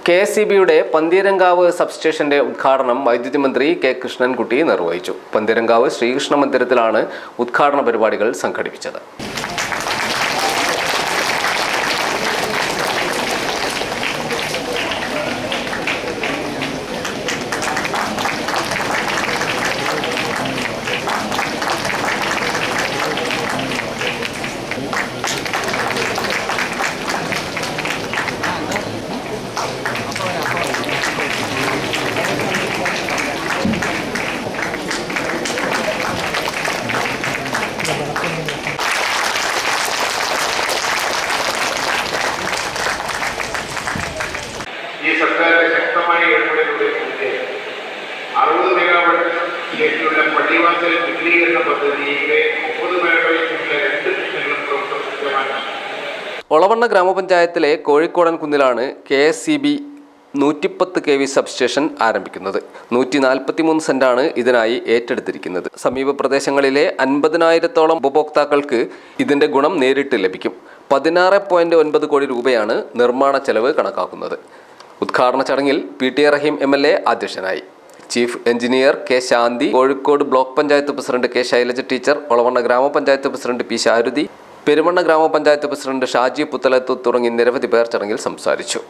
കെ.എസ്.ഇ.ബിയുടെ പന്തീരങ്കാവ് സബ്സ്റ്റേഷന്റെ ഉദ്ഘാടനം വൈദ്യുതി മന്ത്രി കെ കൃഷ്ണൻകുട്ടി നിർവഹിച്ചു. പന്തീരങ്കാവ് ശ്രീകൃഷ്ണ മന്ദിരത്തിലാണ് ഉദ്ഘാടന പരിപാടികൾ സംഘടിപ്പിച്ചത്. ഈ സർക്കാരിന്റെ ശക്തമായ ഇടപെടലുകളുടെ 60 മെഗാവാട്ട് ശേഷിയുള്ള പള്ളിവാസൽ വിപുലീകരണ പദ്ധതിയിലെ 30 മെഗാവാട്ടിലുള്ള 2 സ്റ്റേഷനുകളും പ്രവർത്തനമാണ്. ഒളവണ്ണ ഗ്രാമപഞ്ചായത്തിലെ കോഴിക്കോടൻ കുന്നിലാണ് കെ.എസ്.ഇ.ബി 110 kV സബ്സ്റ്റേഷൻ ആരംഭിക്കുന്നത്. 143 സെന്റാണ് ഇതിനായി ഏറ്റെടുത്തിരിക്കുന്നത്. സമീപ പ്രദേശങ്ങളിലെ 50,000-ഓളം ഉപഭോക്താക്കൾക്ക് ഇതിന്റെ ഗുണം നേരിട്ട് ലഭിക്കും. 16.9 കോടി രൂപയാണ് നിർമ്മാണ ചെലവ് കണക്കാക്കുന്നത്. ഉദ്ഘാടന ചടങ്ങിൽ പി.ടി. റഹീം എം.എൽ.എ അധ്യക്ഷനായി. Chief engineer K. Shanthi, Kozhikode block panchayat president K. Shailaja teacher, Olavanna ഗ്രാമപഞ്ചായത്ത് പ്രസിഡന്റ് പി. ശാരുതി, പെരുമണ്ണ ഗ്രാമപഞ്ചായത്ത് പ്രസിഡന്റ് ഷാജി പുത്തലത്ത് തുടങ്ങി നിരവധി പേർ ചടങ്ങിൽ സംസാരിച്ചു.